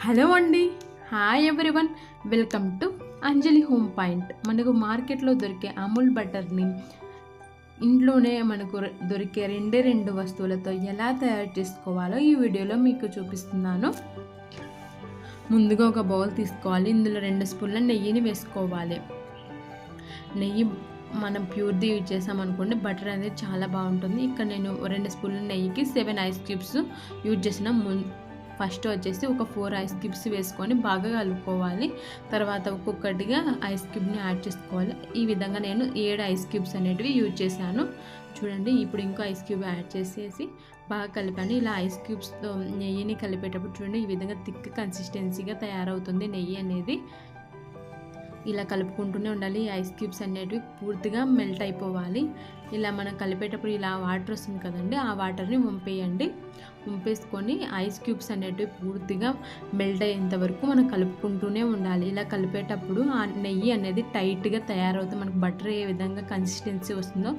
Hello అండి, hi everyone, welcome to Anjali home point. మనకు మార్కెట్లో దొరికే అమూల్ బటర్ని ఇంట్లోనే మనకు దొరికే రెండు వస్తువులతో ఎలా తయారు చేసుకోవాలో ఈ వీడియోలో మీకు చూపిస్తున్నాను. ముందుగా ఒక బౌల్ తీసుకోవాలి. ఇందులో 2 స్పూన్ల నెయ్యిని వేసుకోవాలి. నెయ్యి మనం ప్యూర్ది యూజ్ చేసామనుకోండి, బటర్ అనేది చాలా బాగుంటుంది. ఇక్కడ నేను 2 స్పూన్ల నెయ్యికి 7 ఐస్ క్యూబ్స్ యూజ్ చేసిన. ఫస్ట్ వచ్చేసి ఒక 4 ఐస్ క్యూబ్స్ వేసుకొని బాగా కలుపుకోవాలి. తర్వాత ఒక్కొక్కటిగా ఐస్ క్యూబ్ని యాడ్ చేసుకోవాలి. ఈ విధంగా నేను 7 ఐస్ క్యూబ్స్ అనేటివి యూజ్ చేశాను. చూడండి, ఇప్పుడు ఇంకో ఐస్ క్యూబ్ యాడ్ చేసేసి బాగా కలిపాను. ఇలా ఐస్ క్యూబ్స్తో నెయ్యిని కలిపేటప్పుడు చూడండి, ఈ విధంగా థిక్ కన్సిస్టెన్సీగా తయారవుతుంది నెయ్యి అనేది. ఇలా కలుపుకుంటూనే ఉండాలి. ఈ ఐస్ క్యూబ్స్ అనేటివి పూర్తిగా మెల్ట్ అయిపోవాలి. ఇలా మనం కలిపేటప్పుడు ఇలా వాటర్ వస్తుంది కదండి, ఆ వాటర్ని వంపేసుకొని ఐస్ క్యూబ్స్ అనేటివి పూర్తిగా మెల్ట్ అయ్యేంత వరకు మనం కలుపుకుంటూనే ఉండాలి. ఇలా కలిపేటప్పుడు ఆ నెయ్యి అనేది టైట్గా తయారవుతుంది. మనకు బటర్ ఏ విధంగా కన్సిస్టెన్సీ వస్తుందో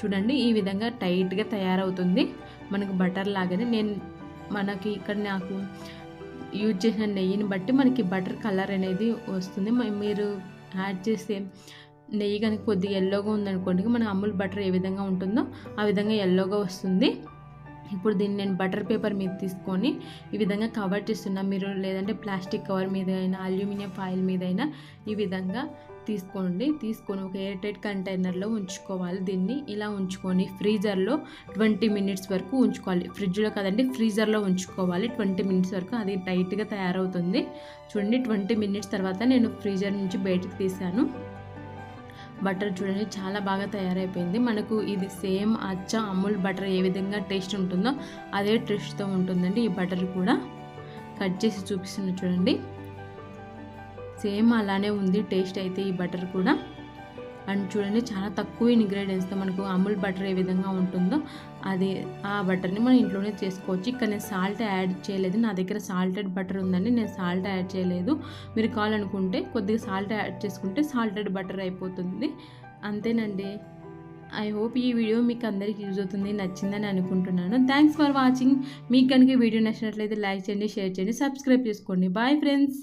చూడండి, ఈ విధంగా టైట్గా తయారవుతుంది మనకు బటర్ లాగానే. మనకి ఇక్కడ నాకు యూజ్ చేసిన నెయ్యిని బట్టి మనకి బటర్ కలర్ అనేది వస్తుంది. మీరు యాడ్ చేసే నెయ్యి కనుక కొద్దిగా ఎల్లోగా ఉందనుకోండి, మన అమూల్ బటర్ ఏ విధంగా ఉంటుందో ఆ విధంగా ఎల్లోగా వస్తుంది. ఇప్పుడు దీన్ని నేను బటర్ పేపర్ మీద తీసుకొని ఈ విధంగా కవర్ చేస్తున్నా. మీరు లేదంటే ప్లాస్టిక్ కవర్ మీద అయినా అల్యూమినియం ఫాయిల్ మీద అయినా ఈ విధంగా తీసుకొని ఒక ఎయిర్ టైట్ కంటైనర్లో ఉంచుకోవాలి. దీన్ని ఇలా ఉంచుకొని ఫ్రీజర్లో 20 మినిట్స్ వరకు ఉంచుకోవాలి. ఫ్రిడ్జ్లో కదండి, ఫ్రీజర్లో ఉంచుకోవాలి 20 మినిట్స్ వరకు. అది టైట్గా తయారవుతుంది. చూడండి, 20 మినిట్స్ తర్వాత నేను ఫ్రీజర్ నుంచి బయటకు తీసాను. బటర్ చూడండి చాలా బాగా తయారైపోయింది. మనకు ఇది సేమ్ అచ్చ అమూల్ బటర్ ఏ విధంగా టేస్ట్ ఉంటుందో అదే టేస్ట్తో ఉంటుందండి. ఈ బటర్ కూడా కట్ చేసి చూపిస్తుంది చూడండి, సేమ్ అలానే ఉంది టేస్ట్ అయితే ఈ బటర్ కూడా. అండ్ చూడండి, చాలా తక్కువ ఇంగ్రీడియంట్స్తో మనకు అమూల్ బటర్ ఏ విధంగా ఉంటుందో అది ఆ బటర్ని మనం ఇంట్లోనే చేసుకోవచ్చు. ఇక్కడ నేను సాల్ట్ యాడ్ చేయలేదు, నా దగ్గర సాల్టెడ్ బటర్ ఉందండి, నేను సాల్ట్ యాడ్ చేయలేదు. మీరు కావాలనుకుంటే కొద్దిగా సాల్ట్ యాడ్ చేసుకుంటే సాల్టెడ్ బటర్ అయిపోతుంది. అంతేనండి. ఐ హోప్ ఈ వీడియో మీకు అందరికీ యూజ్ అవుతుంది, నచ్చిందని అనుకుంటున్నాను. Thanks for watching. మీకు కనుక వీడియో నచ్చినట్లయితే లైక్ చేయండి, షేర్ చేయండి, సబ్స్క్రైబ్ చేసుకోండి. Bye friends.